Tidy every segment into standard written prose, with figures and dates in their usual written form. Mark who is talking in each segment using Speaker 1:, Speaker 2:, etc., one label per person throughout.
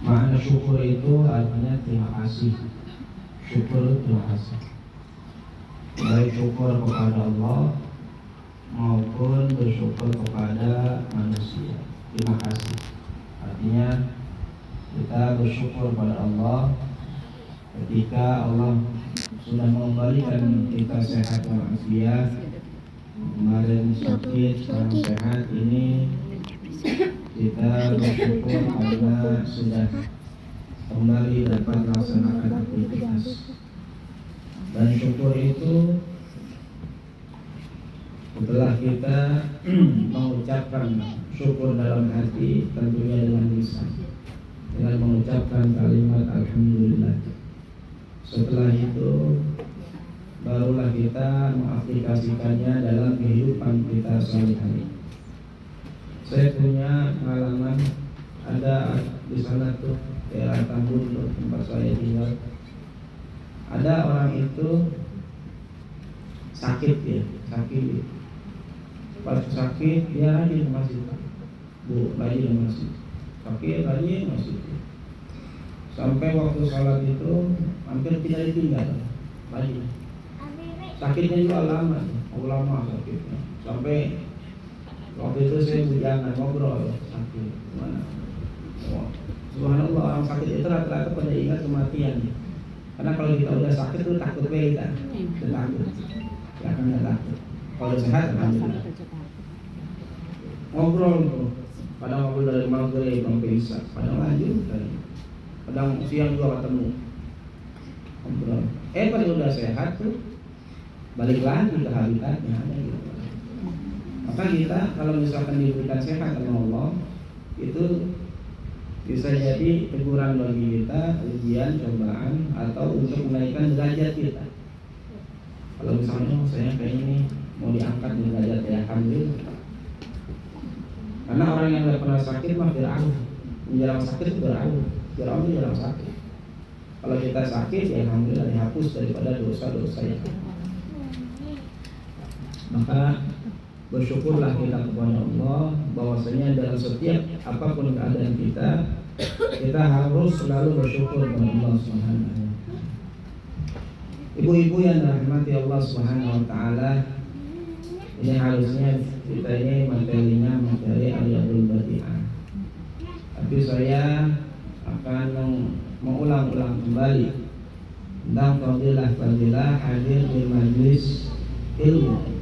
Speaker 1: Makna syukur itu artinya terima kasih. Syukur itu terima kasih. Baik syukur kepada Allah maupun bersyukur kepada manusia. Terima kasih. Artinya kita bersyukur kepada Allah ketika Allah sudah mengembalikan kita sehat walafiat. Kemarin sakit, sekarang sehat. Ini kita bersyukur karena sudah kembali dapat melaksanakan aktivitas. Dan syukur itu setelah kita mengucapkan syukur dalam hati, tentunya dengan lisan, dengan mengucapkan kalimat alhamdulillah. Setelah itu barulah kita mengaplikasikannya dalam kehidupan kita sehari-hari. Saya punya pengalaman, ada di sana tuh daerah Tambun tempat saya tinggal. Ada orang itu sakit ya, sakit. Pas sakit dia rajin ke masjid, bu rajin ke masjid, sakit rajin masjid. Sampai waktu salat itu hampir tidak ditinggal, rajin. Sakitnya juga lama sakitnya. Sampai waktu itu saya bujangan ngobrol sakit gimana. Subhanallah, orang sakit itu rata-rata pada ingat kematian. Karena kalau kita udah sakit itu takut kita, takut, ya kan takut. Kalau sehat alhamdulillah. Ngobrol tuh, kadang ngobrol dari maghrib sampai isya, kadang lanjut, kadang siang juga ketemu. Ngobrol. Pas udah sehat tuh, balik lagi ke habitatnya ada gitu. Maka kita kalau misalkan diberikan sehat oleh Allah, itu bisa jadi teguran bagi kita, ujian, cobaan, atau untuk menaikkan derajat kita. Kalau misalnya saya kayak ini mau diangkat derajat ya alhamdulillah. Karena orang yang tidak pernah sakit mah Fir'aun, menjelang sakit itu Fir'aun itu jarang sakit. Kalau kita sakit ya alhamdulillah dihapus daripada dosa-dosa yang maka bersyukurlah kita kepada Allah bahwasanya dalam setiap apapun keadaan kita harus selalu bersyukur kepada Allah Subhanahu wa taala. Ibu-ibu yang dirahmati Allah Subhanahu wa taala, ini harusnya kita ini materinya materi Al-Yadul Badi'ah. Tapi saya akan mengulang-ulang kembali tentang fadilah hadir di majlis ilmu.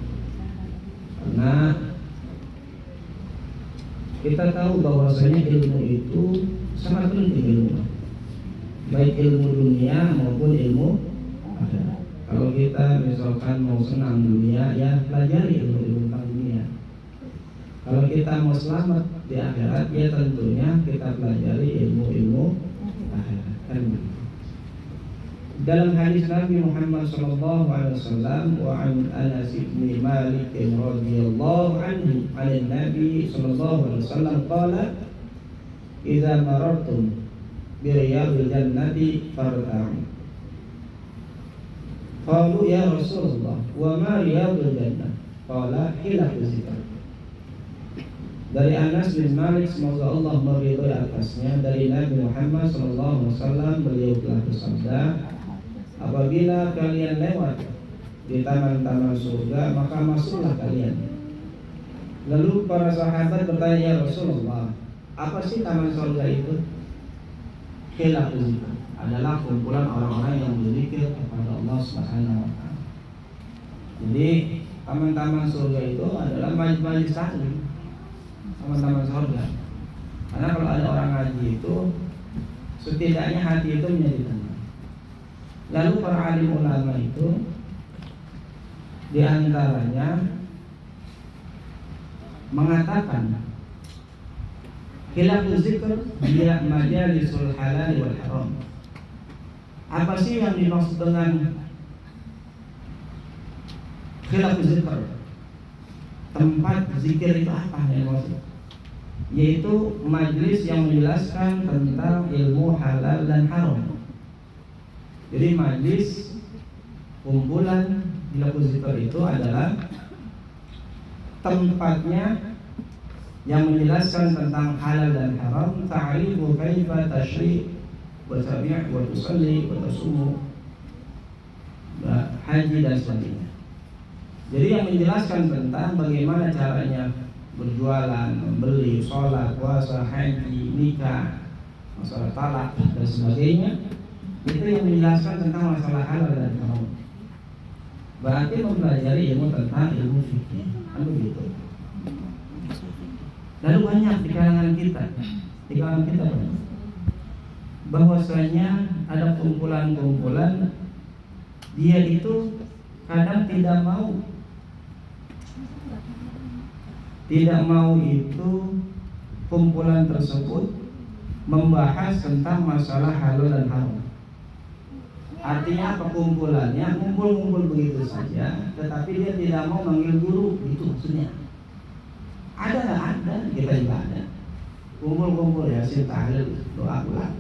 Speaker 1: Karena kita tahu bahwasanya ilmu itu sangat penting ilmu, baik ilmu dunia maupun ilmu akhirat. Kalau kita misalkan mau senang dunia, ya pelajari ilmu tentang dunia. Kalau kita mau selamat di akhirat, ya tentunya kita pelajari ilmu akhirat. Kan? Dalam hadis Nabi Muhammad sallallahu alaihi wasallam wa an Anas bin Malik radhiyallahu anhu an Nabi sallallahu alaihi wasallam qala idza marartum bi riyadil jannati farta'u. Qalu ya Rasulullah wa ma riyadul jannah? Qala hilafuz zikr. Dari Anas bin Malik, semoga Allah meridhai atasnya, dari Nabi Muhammad sallallahu alaihi wasallam, beliau telah bersabda, apabila kalian lewat di taman-taman surga, maka masuklah kalian. Lalu para sahabat bertanya, ya Rasulullah, apa sih taman surga itu? Khilafuz zikr, adalah kumpulan orang-orang yang berzikir kepada Allah Subhanahu wa taala. Jadi taman-taman surga itu adalah majlis taklim, taman-taman surga. Karena kalau ada orang ngaji itu, setidaknya hati itu menjadi tenang. Lalu para alim ulama itu diantaranya mengatakan khilafuz zikr dia majalisul halal wal haram. Apa sih yang dimaksud dengan khilafuz zikr? Tempat zikir itu apa yang maksud? Yaitu majlis yang menjelaskan tentang ilmu halal dan haram. Jadi majlis kumpulan khilafuz zikr itu adalah tempatnya yang menjelaskan tentang halal dan haram, ta'rifu kaifa tashri' wa tabi' wa tusalli wa tasumu, haji dan sebagainya. Jadi yang menjelaskan tentang bagaimana caranya berjualan, membeli, sholat, puasa, haji, nikah, masalah talak dan sebagainya, itu yang menjelaskan tentang masalah halal dan haram. Berarti mempelajari ilmu tentang ilmu fikih, kan begitu. Lalu banyak di kalangan kita banyak, bahwasanya ada kumpulan-kumpulan dia itu kadang tidak mau itu kumpulan tersebut membahas tentang masalah halal dan haram. Artinya perkumpulannya ngumpul begitu saja, tetapi dia tidak mau manggil guru, itu maksudnya. Ada nggak? Ada, kita juga ada. Kumpul yasin tahlil doa pulang,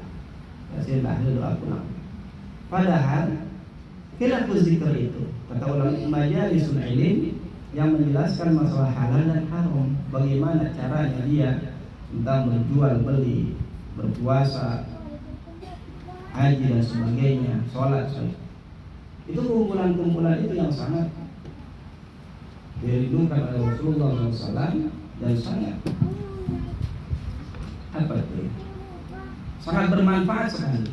Speaker 1: yasin tahlil doa pulang. Padahal khilafuz zikr itu, kata ulama majalisul ilm, yang menjelaskan masalah halal dan haram, bagaimana caranya dia tentang berjual beli, berpuasa, haji dan sebagainya, sholat. Itu kumpulan-kumpulan itu yang sangat dirindukan oleh Rasulullah SAW dan sangat sangat bermanfaat sekali.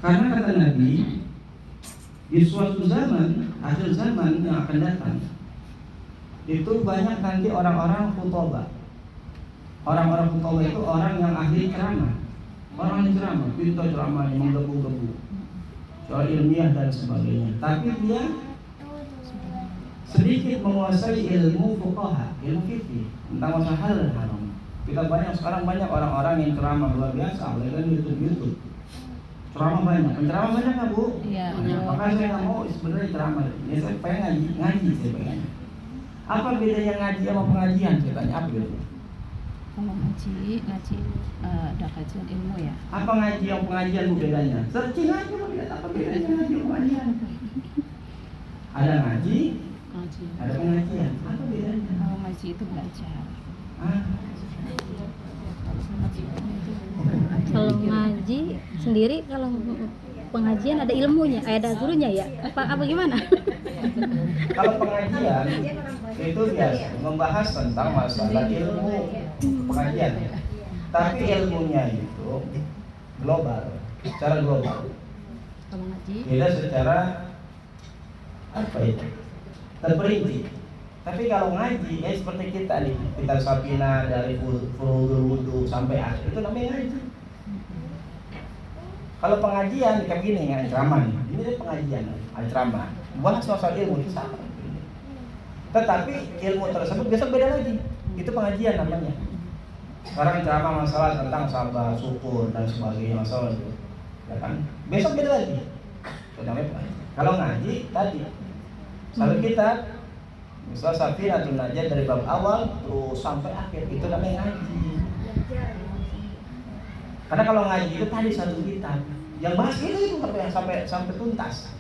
Speaker 1: Karena kata Nabi, di suatu zaman, akhir zaman yang akan datang, itu banyak nanti orang-orang khutbah. Orang-orang khutbah itu orang yang ahli ceramah. Orang yang ceramah, pintar ceramahnya, menggebu-gebu soal ilmiah dan sebagainya. Tapi dia sedikit menguasai ilmu fuqaha, ilmu fikih tentang masalah halal dan haram. Kita sekarang banyak orang-orang yang ceramah luar biasa, apalagi kan YouTube. Ceramah banyak, penceramah banyak nggak Bu? Iya. Makanya saya nggak mau sebenarnya ceramah. Ya saya pengen ngaji saya pengen. Apa bedanya ngaji sama pengajian? Saya tanya, apa bedanya?
Speaker 2: Kalau ngaji ada kajian ilmu ya.
Speaker 1: Apa ngaji yang pengajian Bu bedanya? Searching aja lihat apa bedanya ngaji sama pengajian. Ada ngaji, ada pengajian. Apa bedanya?
Speaker 2: Kalau ngaji itu belajar.
Speaker 3: Kalau ngaji sendiri, kalau pengajian ada ilmunya, ada gurunya ya? Apa gimana?
Speaker 1: Kalau pengajian itu biasa membahas tentang masalah ilmu pengajian, tapi ilmunya itu global, secara global.
Speaker 2: Kalau ngaji
Speaker 1: Beda secara terperinci. Tapi kalau ngaji, seperti kita nih, kita Sapina dari furudul wudu sampai akhir, itu namanya ngaji. Kalau pengajian kayak gini, ceramah nih, ini pengajian, ceramah, bahas soal ilmu itu sama. Tetapi ilmu tersebut besok beda lagi, itu pengajian namanya. Sekarang ceramah masalah tentang sabar, syukur dan sebagainya, masalah itu, ya kan? Besok beda lagi. Itu namanya pengajian. Kalau ngaji tadi, kalau kita misal Safinatul Najat dari bab awal terus sampai akhir, itu namanya ngaji. Karena kalau ngaji itu tadi satu kitab yang bahas itu sampai tuntas.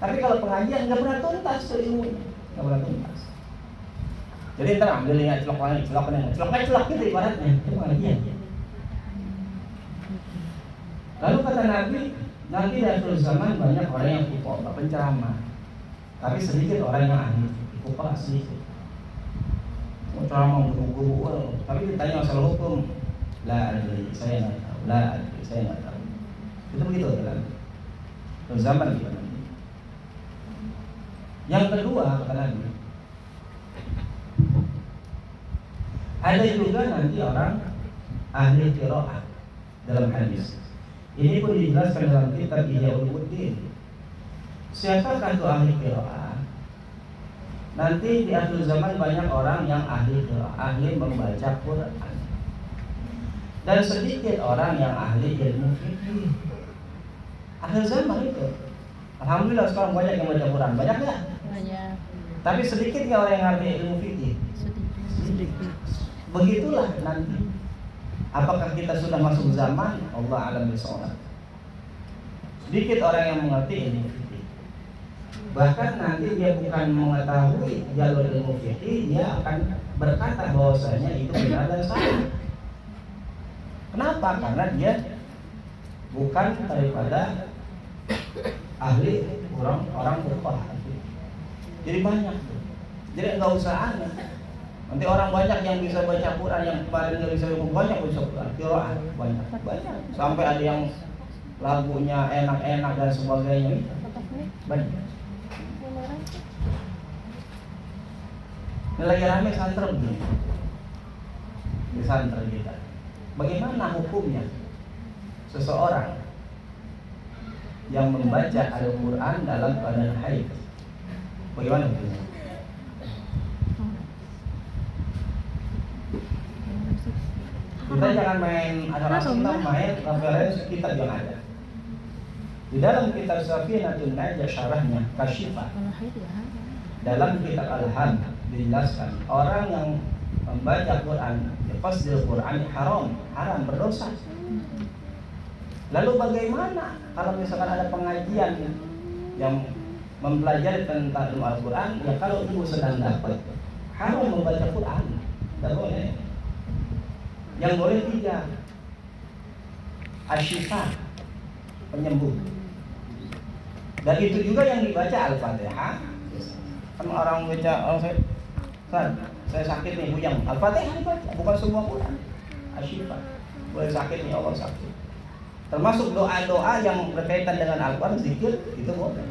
Speaker 1: Tapi kalau pengajian nggak pernah tuntas ilmunya, nggak pernah tuntas. Jadi ntar ambilnya celok gitu ibaratnya, itu pengajian. Lalu kata Nabi, nanti di akhir zaman banyak orang yang fuqaha, penceramah, tapi sedikit orang yang ahli. Fuqaha sedikit. Ceramah guru-guru, tapi ditanya masalah hukum, saya nggak tahu. Itu begitu kan? Zaman kita nanti. Yang kedua kata Nabi, ada juga nanti orang ahli qiraah dalam hadis. Ini pun dijelaskan dalam kitab Ihya Ulumuddin. Siapakah itu ahli qiraah? Nanti di akhir zaman banyak orang yang ahli qiraah, ahli membaca Quran. Dan sedikit orang yang ahli ilmu fikih. Akhir zaman itu. Alhamdulillah sekarang banyak yang baca Quran. Banyak nggak?
Speaker 2: banyak.
Speaker 1: Tapi sedikit nggak orang yang ahli ilmu fikih?
Speaker 2: Sedikit.
Speaker 1: Begitulah nanti. Apakah kita sudah masuk zaman? Allah a'lam bishawab. Sedikit orang yang mengerti ilmu fikih. Bahkan nanti dia bukan mengetahui jalur ilmu fikih, dia akan berkata bahwasanya itu benar dan salah. Kenapa? Karena dia bukan daripada ahli orang fuqaha. Jadi banyak. Jadi nggak usah aneh. Nanti orang banyak yang bisa baca Quran, yang kemarin nggak bisa banyak baca Quran, qiraat banyak. Sampai ada yang lagunya enak-enak dan sebagainya. Banyak. Ini lagi rame santri begini. Di santri kita. Bagaimana hukumnya seseorang yang membaca Al-Quran dalam keadaan haid? Bagaimana hukumnya? Kita jangan main asal-asal, kita main referensi kitab yang ada. Di dalam kitab Safinatun Najah syarahnya Kasyifah, dalam kitab Al-Ham dijelaskan orang yang membaca Quran, fasdil Quran haram berdosa. Lalu bagaimana kalau misalkan ada pengajian yang mempelajari tentang ilmu Al-Quran, ya kalau ibu sedang dapat haram membaca Quran, tidak boleh. Yang boleh 3, asyifa, penyembuh. Dan itu juga yang dibaca Al-Fatihah. Kan orang baca, saya sakit nih, bujang, Al-Fatihah dibaca, bukan semua Quran. Asyifa, boleh sakit nih, Allah sakit. Termasuk doa-doa yang berkaitan dengan Al-Quran, zikir, itu boleh.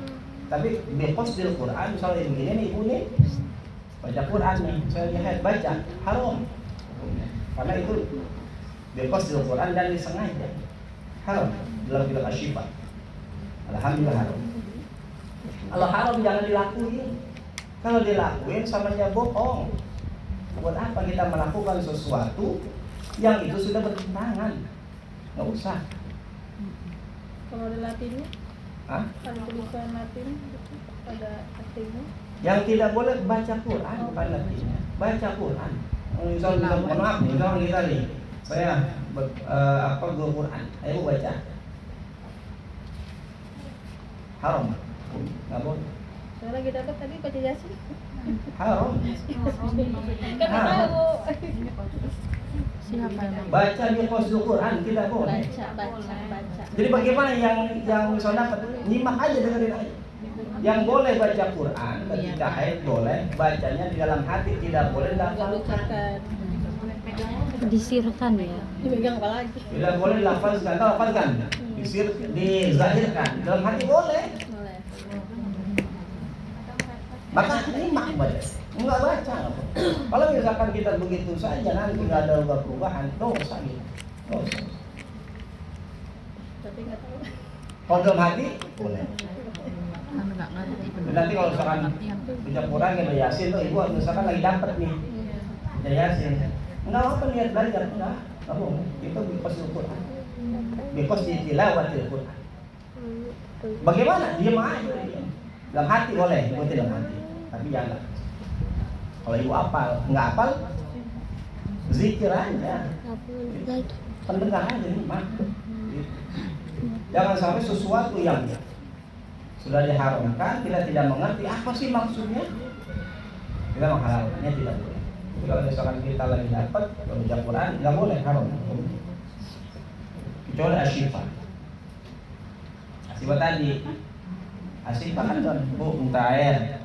Speaker 1: Tapi biqasdil Quran, misalnya begini nih, ibu nih baca Quran nih, saya lihat baca, haram. Karena itu biqasdil Quran dan disengaja, haram dalam kitab Asyifa. Alhamdulillah haram. Kalau haram jangan dilakuin. Kalau dilakuin sama aja bohong. Buat apa kita melakukan sesuatu yang itu sudah bertentangan? Nggak usah.
Speaker 4: Kalau ada Latinnya?
Speaker 1: Hah?
Speaker 4: Ada tulisan Latin, ada artinya.
Speaker 1: Yang tidak boleh baca Quran bukan Latinnya. Baca Quran. Misalnya maaf nih, misalnya kita nih, saya guru Quran, ayo baca. Haram. Nggak boleh.
Speaker 4: Saya lagi dapat tadi baca Yasin.
Speaker 1: Haram.
Speaker 4: Kan tahu.
Speaker 2: Siapa yang
Speaker 1: Baca di qasdul Quran tidak boleh.
Speaker 4: Baca.
Speaker 1: Jadi bagaimana yang misalnya dapat nyimak aja, dengerin aja. Yang boleh baca Quran ketika haid boleh, bacanya di dalam hati, tidak boleh dilafalkan.
Speaker 3: Disirkan ya.
Speaker 4: Dipegang apa lagi?
Speaker 1: Tidak boleh dilafalkan, tahu lafalkan? Dizahirkan, dalam hati boleh.
Speaker 4: Boleh.
Speaker 1: Maka nyimak baca, enggak baca. Kalau misalkan kita begitu saja nanti nggak ada perubahan, dosa gitu. Dosa.
Speaker 4: Tapi nggak tahu.
Speaker 1: Kalau dalam hati boleh.
Speaker 2: nggak ngerti?
Speaker 1: Nanti kalau misalkan baca Quran kayak Yasin tuh, ibu misalkan lagi dapat nih Yasin, enggak apa niat belajar, enggak boleh. Itu because Quran, because tilawatil Quran. Bagaimana? Diam aja. Dalam hati boleh, ikuti dalam hati, tapi jangan. Kalau ibu apal, enggak apal, zikir aja, pendengar aja nih, mak. Jangan sampai sesuatu yang sudah diharamkan, kita tidak mengerti apa sih maksudnya, kita menghalalkannya, tidak boleh. Jadi kalau misalkan kita lagi dapat baca Quran, nggak boleh, haram. Kecuali asyifa. Asyifa tadi, asyifa kan bu minta air.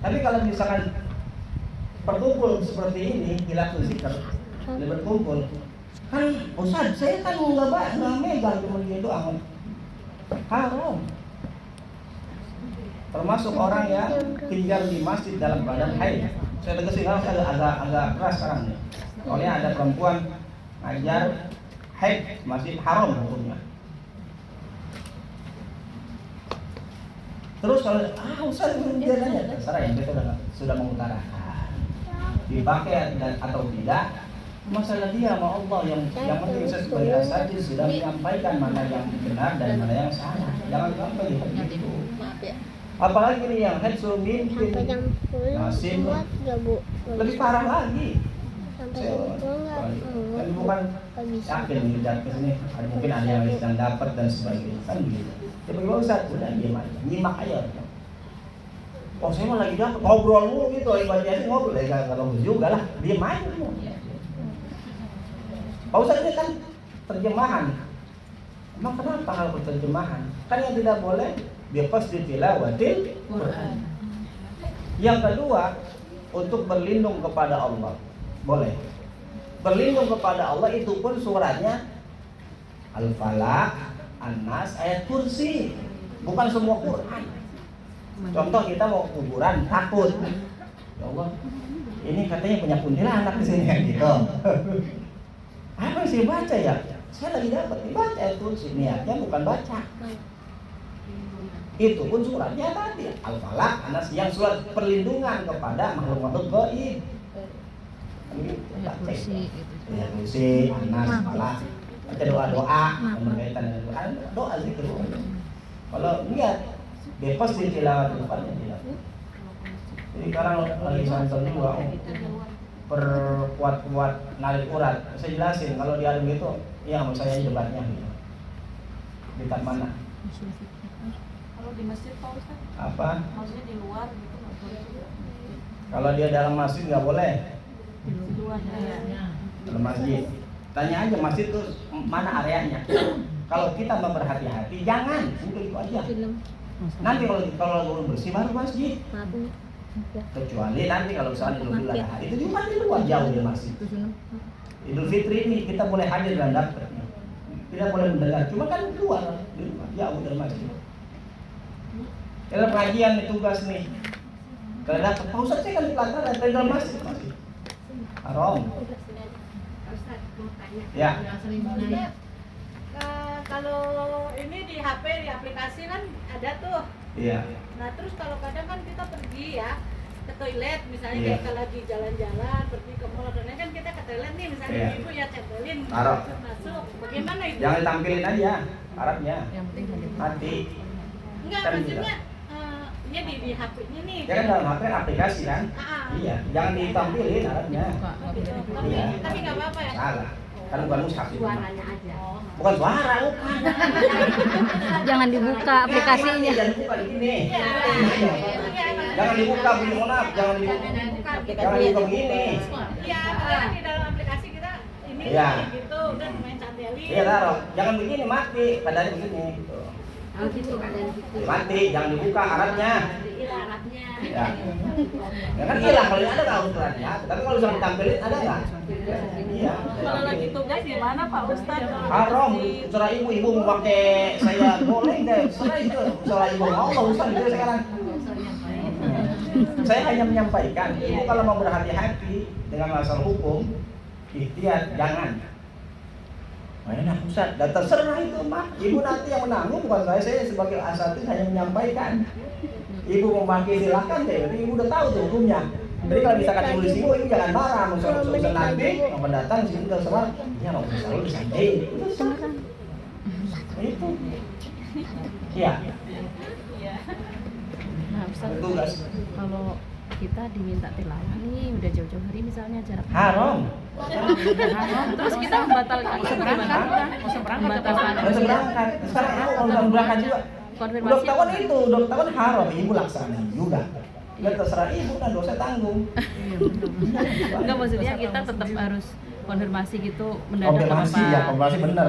Speaker 1: Tapi kalau misalkan berkumpul seperti ini, hilaful zikr, berkumpul, kan Ustaz, saya kan nggak megang cuma dia doang, haram. Termasuk orang yang tinggal di masjid dalam keadaan haid. Saya tegasin agak keras sekarang nih. Soalnya ada perempuan ngajar haid, masjid haram hukumnya. Terus kalau Ustaz dia nanya, terserah yang kita sudah mengutarakan dipakai atau tidak, masalah dia sama Allah. Yang penting saya sebagai asatidz sudah menyampaikan mana yang benar dan mana yang salah. Jangan sampai begitu.
Speaker 4: Maaf ya.
Speaker 1: Apalagi ini yang haid suruh mimpin, masih lebih parah lagi. Kan bukan yakin nih datang ke sini, mungkin ada yang sedang dapat dan sebagainya, kan gitu. Ya bagaimana Ustaz? Udah diam aja, nyimak aja. Oh saya mah lagi dapat ngobrol mulu gitu, lagi baca Yasin ngobrol, ya nggak bagus juga lah, diem aja. Pak Ustadz ini kan terjemahan. Emang kenapa hal terjemahan? Kan yang tidak boleh bebas ditilawatil Quran. Yang kedua, untuk berlindung kepada Allah. Boleh. Berlindung kepada Allah itu pun suratnya Al-Falaq, An-Nas, ayat kursi. Bukan semua Quran. Contoh kita mau kuburan takut. Ya Allah, ini katanya punya kuntilanak di sini gitu. Apa yang saya baca ya? Saya lagi dapat dibaca ayat kursi. Niatnya bukan baca. Itu pun suratnya tadi Al-Falaq, An-Nas, yang surat perlindungan kepada makhluk-makhluk gaib. Ya kursi, An-Nas, Al-Falaq. Baca doa-doa yang berkaitan dengan Quran, doa zikir. Kalau niat bebas di tilawat depannya tidak. Jadi sekarang lagi santai juga perkuat-kuat narik urat. Saya jelasin kalau di alim itu, ya mau saya debatnya gitu. Dekat mana?
Speaker 4: Kalau di masjid Pak Ustaz?
Speaker 1: Apa?
Speaker 4: Maksudnya di luar gitu nggak boleh?
Speaker 1: Kalau dia dalam masjid nggak boleh.
Speaker 4: Di luar ya.
Speaker 1: Dalam masjid. Tanya aja masjid itu mana areanya. Kalau kita mau berhati-hati, jangan. Itu aja. Nanti kalau belum bersih baru masjid. Kecuali nanti kalau misalnya Idul Adha itu juga di luar jauh dari masjid. Idul Fitri ini kita boleh hadir dan dapat. Tidak boleh mendengar. Cuma kan di luar jauh dari masjid. Dalam pengajian nih tugas nih. Kalau dapat Pak Ustadz saya kan di pelataran dari dalam masjid. Haram. Ya.
Speaker 4: Kalau ini di HP, di aplikasi kan ada tuh.
Speaker 1: Iya.
Speaker 4: Nah terus kalau kadang kan kita pergi ya ke toilet misalnya
Speaker 1: Iya.
Speaker 4: kayak kalau lagi jalan-jalan pergi ke mall dan lain kan kita ke toilet nih misalnya
Speaker 1: Iya.
Speaker 4: ibu ya centelin
Speaker 1: Taruh.
Speaker 4: masuk bagaimana itu?
Speaker 1: Jangan ditampilin aja Arabnya. Mati.
Speaker 4: Enggak
Speaker 1: Kan
Speaker 4: maksudnya ini di HP-nya nih.
Speaker 1: Ya kan dalam HP aplikasi kan? Iya. Jangan ditampilin Arabnya. Iya.
Speaker 4: Tapi nggak apa-apa ya.
Speaker 1: Salah. Kan bukan mushaf itu.
Speaker 4: Suaranya aja.
Speaker 1: Bukan suara, bukan.
Speaker 3: Jangan dibuka aplikasinya.
Speaker 1: Jangan dibuka di sini.
Speaker 4: Iya.
Speaker 1: Jangan dibuka begini, mohon maaf. Jangan dibuka begini.
Speaker 4: Iya, karena di dalam aplikasi kita ini
Speaker 1: Iya.
Speaker 4: gitu udah main cantelin.
Speaker 1: Iya taruh. Jangan begini mati. Padahal begini. Gitu.
Speaker 4: Oh gitu keadaan gitu.
Speaker 1: Mati. Jangan dibuka Arabnya.
Speaker 4: Iya, Arabnya.
Speaker 1: Ya. Ya kan hilang kalau ada nggak ukurannya. Tapi kalau sudah ditampilin ada nggak? Iya.
Speaker 4: Kalau lagi tugas di mana Pak Ustadz?
Speaker 1: Haram. Serah ibu mau pakai saya boleh deh. Serah itu. Serah ibu Allah Ustaz itu sekarang. Saya hanya menyampaikan. Ibu kalau mau berhati-hati dengan masalah hukum, ikhtiar jangan. Enak Ustaz, dan terserah itu mah. Ibu nanti yang menanggung bukan saya sebagai asatidz hanya menyampaikan. Ibu mau pakai silakan deh, jadi ibu udah tahu tuh hukumnya. Jadi kalau misalkan ibu disinggung, ibu jangan marah. Misalkan nanti yang mendatang sini terserah, ya nggak usah selalu disantai. Itu. Iya.
Speaker 2: Nah, Ustaz,
Speaker 1: Tugas.
Speaker 2: kalau kita diminta tilawah nih udah jauh-jauh hari misalnya jarak
Speaker 1: Haram.
Speaker 2: terus kita membatalkan membatalkan
Speaker 1: Harus berangkat. Sekarang aku kalau berangkat juga. Udah ketahuan itu, udah ketahuan haram. Ibu laksanain juga. Udah terserah ibu dan dosa tanggung.
Speaker 2: enggak, maksudnya kita tetap harus konfirmasi gitu mendadak
Speaker 1: Konfirmasi ya, konfirmasi bener.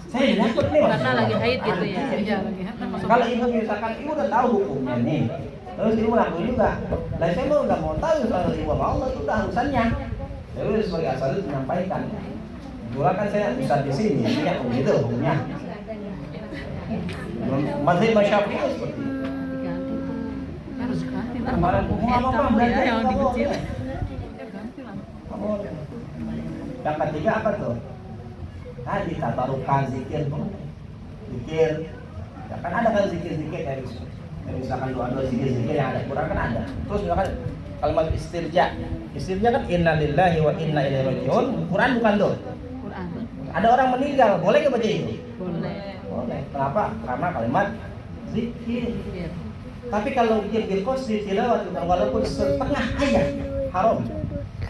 Speaker 1: Saya takut nih
Speaker 2: karena lagi haid gitu ya.
Speaker 1: Iya, lagi haid. Kalau ibu misalkan ibu udah tahu hukumnya nih, terus ibu lakuin juga. Lah saya mau nggak mau tahu soal ibu sama Allah itu udah urusannya. Jadi sebagai asatidz menyampaikan. Dulu kan saya bisa di sini, ya begitu hukumnya. Mazhab Syafi'i seperti itu.
Speaker 2: Harus ganti
Speaker 1: Kemarin apa belajar
Speaker 2: yang lebih kecil.
Speaker 1: Yang ketiga apa tuh? Tadi tabarukan zikir, zikir. Ya kan ada kan zikir-zikir dari misalkan doa-doa zikir-zikir yang ada Quran kan ada. Terus misalkan kalimat istirja. Istirja kan innalillahi wa inna ilaihi raji'un. Quran bukan tuh.
Speaker 2: Quran.
Speaker 1: Ada orang meninggal, boleh nggak baca itu?
Speaker 2: Boleh.
Speaker 1: Boleh. Kenapa? Karena kalimat zikir. Tapi kalau dia bilqasdi tilawat walaupun setengah ayat haram.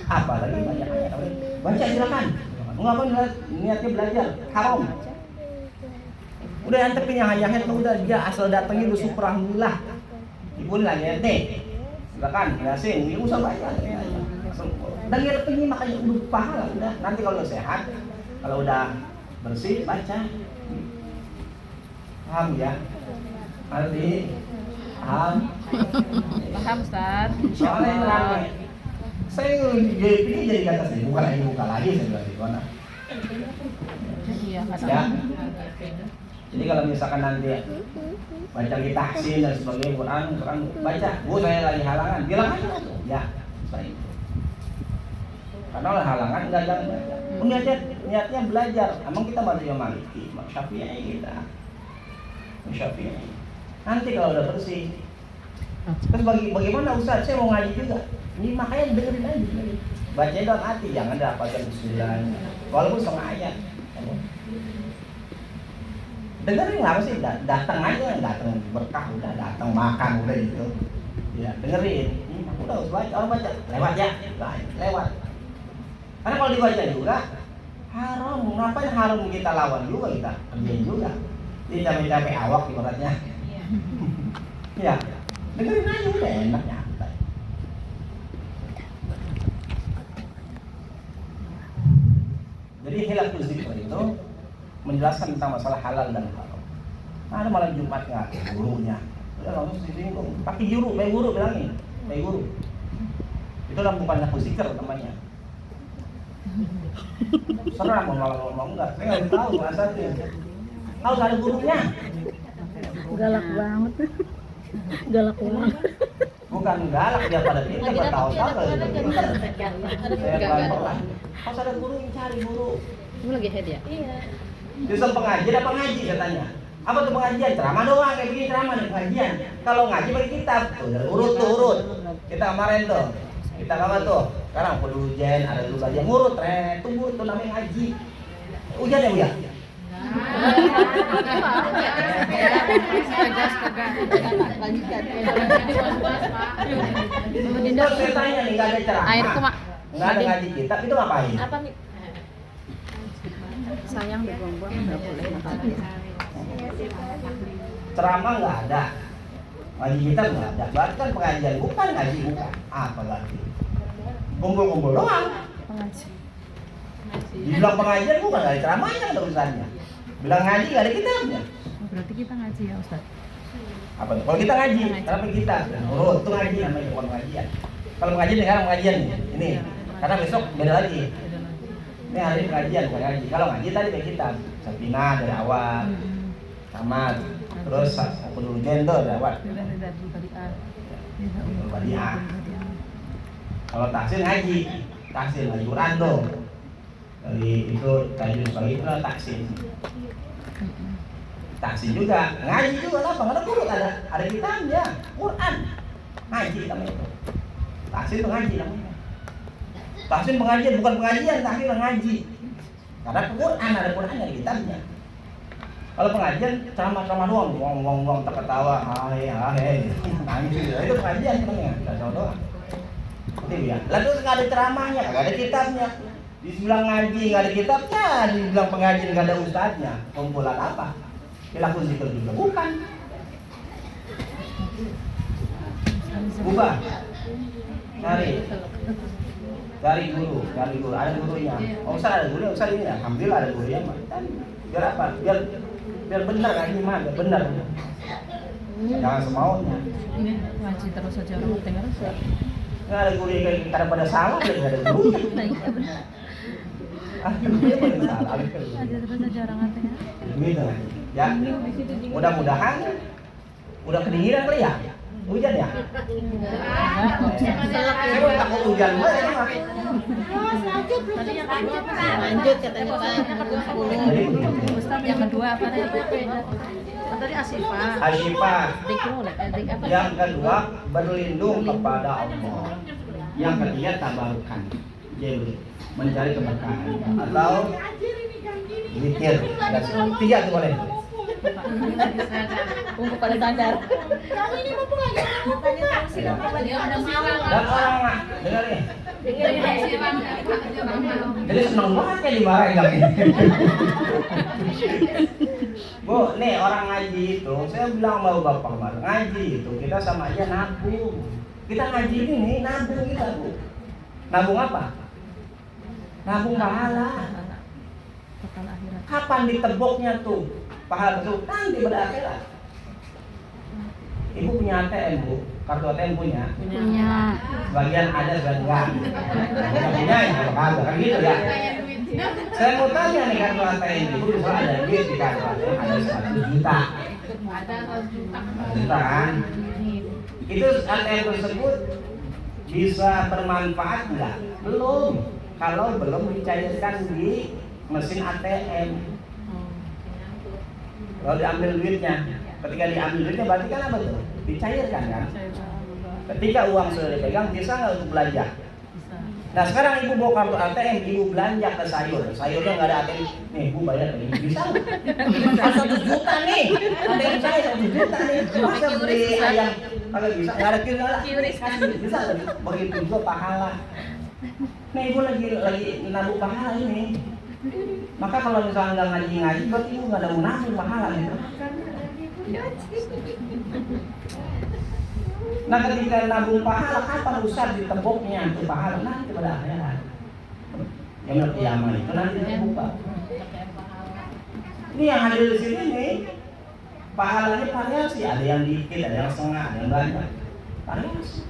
Speaker 1: Apalagi banyak ayat. Baca silakan. Enggak apa niatnya belajar, haram. Udah antepin yang ayahnya tuh udah dia asal datangnya lu syukur alhamdulillah. Ibu lagi nih. silakan Yasin, nggak usah baca. Dengar penyimak aja udah pahala udah. Nanti kalau sehat, kalau udah bersih baca. Paham ya? Arti paham?
Speaker 2: Paham Ustaz?
Speaker 1: Soalnya ramai. Saya jadi kata saya bukan lagi buka lagi saya bilang di mana.
Speaker 2: Iya,
Speaker 1: Ya. Jadi kalau misalkan nanti baca di tahsin dan sebagainya Quran baca, bu saya lagi halangan, bilang aja tuh, ya, baik. Karena oleh halangan enggak jangan baca. Niatnya belajar, emang kita baca yang Maliki, Syafi'i kita, Syafi'i. Nanti kalau udah bersih, terus bagaimana Ustaz? Saya mau ngaji juga. Ini makanya dengerin aja, bacain dalam hati, jangan dapatkan bismillah, walaupun setengah ayat. Dengerin apa sih? Datang aja, datang berkah udah, datang makan udah gitu. Ya dengerin. Udah harus baca, orang baca lewat ya, lewat. Karena kalau dibaca juga haram, ngapain haram kita lawan juga kita kerjain juga. Jadi capek-capek awak ibaratnya. Ya, dengerin aja udah enak nyantai. Jadi hilaful zikr itu menjelaskan tentang masalah halal dan haram. Ada malam Jumat nggak gurunya, udah langsung disinggung. Pakai guru, baik guru bilangin, baik guru. Itu kan bukan hilaful zikr namanya. Serang ngomong enggak, saya nggak tahu bahasanya. Tahu ada gurunya?
Speaker 3: Galak banget. Galak banget.
Speaker 1: Bukan galak dia pada kita, tahu kalau itu. Saya pelan-pelan. Harus ada guru yang cari guru.
Speaker 2: Kamu lagi head ya?
Speaker 4: Iya.
Speaker 1: Sistem pengajian apa ngaji katanya? Apa tuh pengajian? Ceramah doang kayak begini ceramah nih pengajian. Kalau ngaji bagi kitab, tuh urut tuh urut. Kita kemarin tuh, kita apa tuh? Sekarang perlu ujian, ada dulu kajian ngurut, tunggu tuh namanya ngaji. Ujian ya Buya? Terus saya tanya nih, nggak ada ceramah,
Speaker 2: Airku mak.
Speaker 1: nggak ada ngaji kitab, itu ngapain?
Speaker 4: Apa nih?
Speaker 3: Sayang dibuang-buang nggak boleh makan.
Speaker 1: Ceramah nggak ada, ngaji kitab nggak ada, berarti kan pengajian bukan ngaji bukan, apa lagi? Kumpul-kumpul doang.
Speaker 2: Pengaji.
Speaker 1: Dibilang pengajian bukan ada ceramahnya ada urusannya. Bilang ngaji nggak ada kitabnya.
Speaker 2: Berarti kita ngaji ya Ustaz?
Speaker 1: Apa tuh? Kalau kita ngaji, kenapa kita? Oh, itu ngaji namanya bukan pengajian. Kalau pengajian sekarang pengajian nih, ini. Karena besok beda lagi. Ini hari pengajian bukan ngaji. Kalau ngaji tadi kayak kita, Sapina dari awal, tamat, terus aku dulu jendol dari awal. Badiah. Kalau tahsil ngaji ngaji Quran dong. Dari itu tajwid pagi itu tahsil. Tahsil juga, ngaji juga apa? Karena guru ada kitabnya, Quran. Ngaji namanya itu. Tahsil itu ngaji namanya. Tahsil pengajian bukan pengajian, tahsil ngaji. Karena Quran ada Qurannya di kitabnya. Kalau pengajian ceramah doang, ngomong terketawa, hai, nangis itu pengajian namanya, ceramah doang. Betul ya. Lalu nggak ada ceramahnya, nggak ada kitabnya. Dibilang ngaji nggak ada kitabnya, dibilang pengajian nggak ada ustadznya. Kumpulan apa? Hilaful zikr juga bukan. Bukan. Cari guru. Ada gurunya. Oh, Ustaz ada guru, Ustaz ini ya. Alhamdulillah ada gurunya. Biar apa? Biar benar ngaji mah, biar benar. Jangan semaunya.
Speaker 2: Ini ngaji terus aja orang dengar.
Speaker 1: Nggak ada guru yang kayak kita pada salah, nggak ada guru.
Speaker 2: Nah, iya benar.
Speaker 1: Salah.
Speaker 2: Ngaji terus aja orang dengar.
Speaker 1: Gitu. Ya. Mudah-mudahan udah kedinginan kali ya. Hujan ya? Saya mau takut hujan banget ya, Mas.
Speaker 2: Lanjut katanya Pak. Ustaz yang kedua apa tadi? Tadi Asifah.
Speaker 1: Yang kedua berlindung kepada Allah. Yang ketiga tabarukan. Jadi mencari keberkahan atau zikir. Tiga tuh boleh.
Speaker 2: Untuk pada sadar.
Speaker 4: Kamu ini mau pengajian tanya terus
Speaker 1: Ya.
Speaker 4: dia udah malam.
Speaker 1: Dan orang mah dengar nih. Jadi seneng banget ya dimarahin lagi. Bu, nih orang ngaji itu, saya bilang sama bapak kemarin, ngaji itu kita sama aja nabung. Kita ngaji ini nabung kita, Bu. Nabung apa? Nabung pahala.
Speaker 2: Total akhirat.
Speaker 1: Kapan diteboknya tuh pahala tersebut? Nanti pada akhirat. Ibu punya ATM, Bu. Kartu ATM punya.
Speaker 3: Punya.
Speaker 1: Sebagian ada, sebagian enggak. Yang punya ya kalau kagak kan gitu ya. Saya mau tanya nih kartu ATM Ibu, bisa ada duit di kartu ATM ada 100 juta. Juta kan? Itu ATM tersebut bisa bermanfaat enggak? Belum. Kalau belum dicairkan di mesin ATM. Kalau diambil duitnya, ketika diambil duitnya berarti kan apa tuh? Dicairkan kan? Ketika uang sudah dipegang bisa nggak untuk belanja?
Speaker 2: Bisa.
Speaker 1: Nah sekarang ibu bawa kartu ATM, ibu belanja ke sayur, sayurnya nggak ada ATM, nih ibu bayar nih, bisa nggak? 100 juta nih, ATM saya 100 juta nih, masa beli ayam kagak bisa, nggak ada QRIS kan? Bisa nggak? Begitu juga pahala. Nah ibu lagi nabung pahala ini. Maka kalau misalnya nggak ngaji berarti ibu nggak ada nabung pahala gitu. Nah ketika nabung pahala, kapan usah diteboknya itu pahala? Nanti pada akhirat. Yang kiamat itu nanti dibuka. Ini yang hadir di sini nih, pahalanya variasi. Ada yang dikit, ada yang setengah, ada yang banyak. Variasi.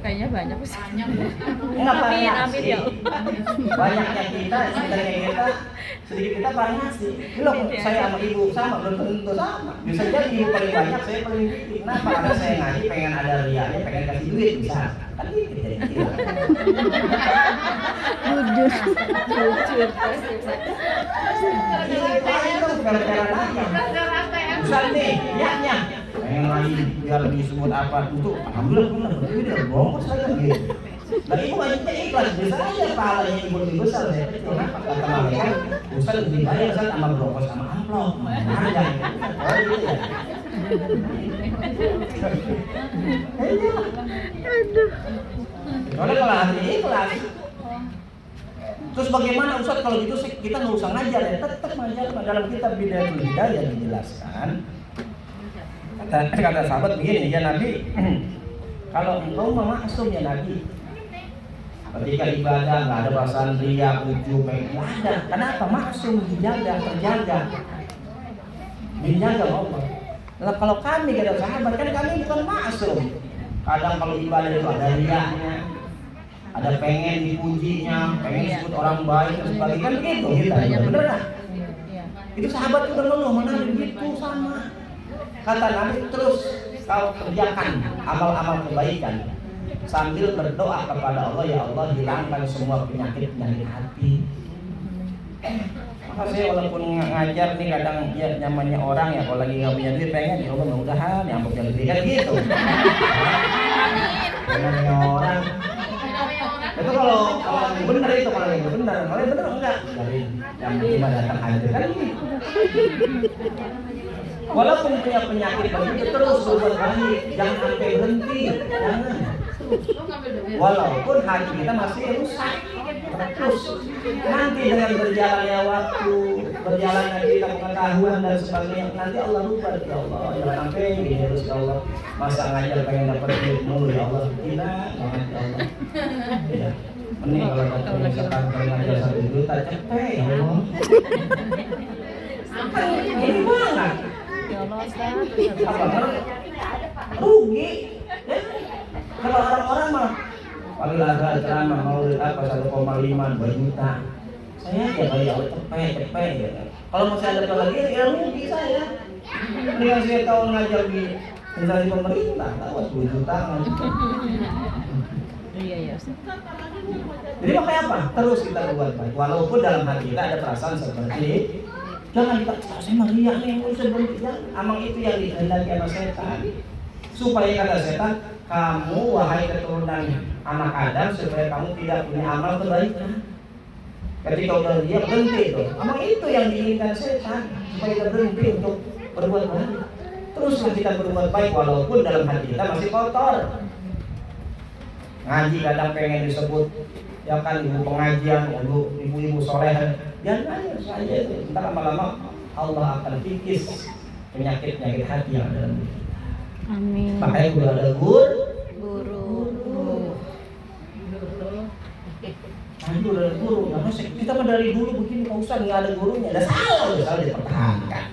Speaker 2: Kayaknya banyak sih.
Speaker 1: Enggak
Speaker 2: Amin,
Speaker 1: variasi.
Speaker 2: amin ya.
Speaker 1: Banyaknya kita, sedikitnya kita, sedikit kita variasi. Belum saya sama ibu sama, belum tentu sama. Bisa jadi ibu paling banyak, saya paling dikit. Kenapa? Karena saya ngaji pengen ada riaknya, pengen kasih duit bisa. Kan dikit jadi kira.
Speaker 3: Jujur.
Speaker 1: Itu gara-gara nanya. Misal nih, niatnya pengen lagi biar disebut apa itu, alhamdulillah pun berarti dia bongkos aja gitu. Nah ibu ngajinya ikhlas, bisa aja pahalanya ibu lebih besar saya. Kenapa? Kata mereka, Ustaz lebih banyak Ustaz sama bongkos sama amplop. Ada oh gitu ya.
Speaker 3: Aduh.
Speaker 1: Soalnya kalau hati ikhlas. Terus bagaimana Ustaz kalau gitu kita nggak usah ngajar ya, tetap ngajar dalam kitab Bidayatul Hidayah dijelaskan. Kata sahabat begini ya Nabi, kalau engkau maksum ya Nabi, ketika ibadah nggak ada perasaan riya, ujub, nggak ada. Kenapa? Maksum dijaga, terjaga, dijaga Allah. Nah, kalau kami kata sahabat kan kami bukan maksum. Kadang kalau ibadah itu ada riyanya, ada pengen dipujinya, pengen disebut orang baik dan sebagainya kan begitu kita, bener nggak? Itu sahabat udah ngeluh mana begitu sama. Kata Nabi terus kau kerjakan amal-amal kebaikan sambil berdoa kepada Allah, ya Allah hilangkan semua penyakit hati. Maka saya walaupun ngajar nih kadang ya namanya orang ya kalau lagi nggak punya duit pengen ya Allah mudah-mudahan yang punya duit kan gitu. Namanya orang itu kalau benar itu kalau yang benar enggak dari yang cuma datang aja kan gitu. Walaupun punya penyakit begitu terus berbuat baik, jangan sampai berhenti, jangan. Walaupun hati kita masih rusak, terus nanti dengan berjalannya waktu, berjalannya kita pengetahuan dan sebagainya, nanti Allah lupa ya Allah, jangan sampai gini terus ya Allah, masa ngajar pengen dapat duit mulu ya Allah, tidak, banget ya Allah. Ya. Mending kalau dapat misalkan pengen ngajar 1 juta, capek ya Allah. Ini banget.
Speaker 2: Ya Allah, Ustaz.
Speaker 1: Rugi ya? Kalau orang-orang mah paling agak ceramah mau apa 1,5 2 juta saya ya kali Allah cepet ya. Kalau masih ada lagi ya rugi saya. Mendingan saya tahu ngajar di instansi pemerintah tahu 10 juta
Speaker 2: Iya Ustaz.
Speaker 1: jadi makanya apa? Terus kita buat baik walaupun dalam hati kita ada perasaan seperti jangan kita, saya mah riak nih, saya berhenti. Amang itu yang dikehendaki sama setan. Supaya kata setan, kamu wahai keturunan anak Adam, supaya kamu tidak punya amal kebaikan. Ketika udah riak, berhenti itu. Amang itu yang diinginkan setan, supaya kita berhenti untuk berbuat baik. Terus kita berbuat baik walaupun dalam hati kita masih kotor. Ngaji kadang pengen disebut ya kan ibu pengajian, ibu-ibu solehan, jangan saja itu. Ntar lama-lama Allah akan kikis penyakit hati yang ada dalam diri kita.
Speaker 3: Amin.
Speaker 1: Makanya kudu ada Itu dari guru, nah, kita mah dari dulu begini Pak Ustaz nggak ada gurunya, ada salah dipertahankan.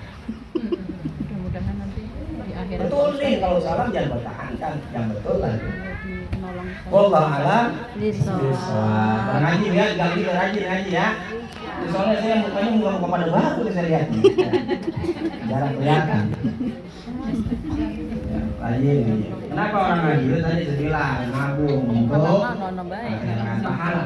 Speaker 2: Mudah-mudahan nanti di akhir
Speaker 1: Betul nih, kalau salah jangan pertahankan, yang betul lah.
Speaker 2: menolong
Speaker 1: Wallah alam.
Speaker 3: Bisa.
Speaker 1: Ngaji ya, ganti rajin ngaji ya. Soalnya saya mukanya muka pada batu nih saya lihat. Jarang kelihatan. Ya, rajin. Kenapa orang ngaji itu tadi sebilang nabung untuk
Speaker 2: nono baik.
Speaker 1: pahala.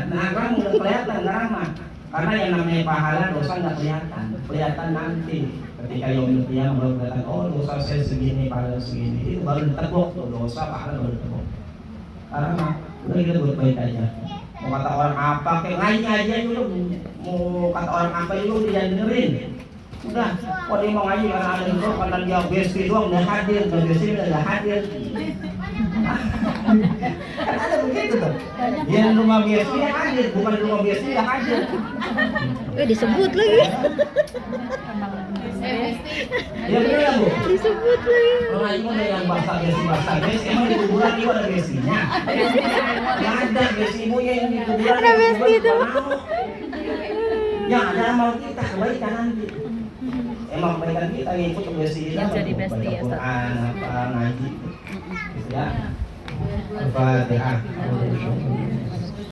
Speaker 1: Nah, kan udah kelihatan sekarang mah. Karena yang namanya pahala dosa nggak kelihatan. Kelihatan nanti. Ketika yaumul qiyamah baru kelihatan, oh dosa saya segini, pahala segini. Itu baru ditebok tuh dosa pahala baru ditebok. Karena mah udah kita buat baik aja. Mau kata orang apa, kayak ngaji aja dulu. Mau kata orang apa itu dia dengerin. Udah, kok dia mau ngaji karena ada itu, karena dia besti doang udah hadir, dan besti udah hadir. Kan ada begitu tuh. Dia di rumah besti dia hadir, bukan di rumah besti dia hadir.
Speaker 3: Disebut lagi.
Speaker 1: Ya benar ya Bu.
Speaker 3: Disebut lagi.
Speaker 1: Kalau ngaji mah yang bahasa besti, emang di kuburan itu ada bestinya. Nggak ada bestimu yang di kuburan.
Speaker 3: Ada besti itu.
Speaker 1: Yang ada amal kita kebaikan nanti. Emang kebaikan kita ngikut ke besti kita.
Speaker 2: Yang jadi besti ya, Ustaz.
Speaker 1: Quran, apa ngaji. Gitu ya. Al-Fatihah.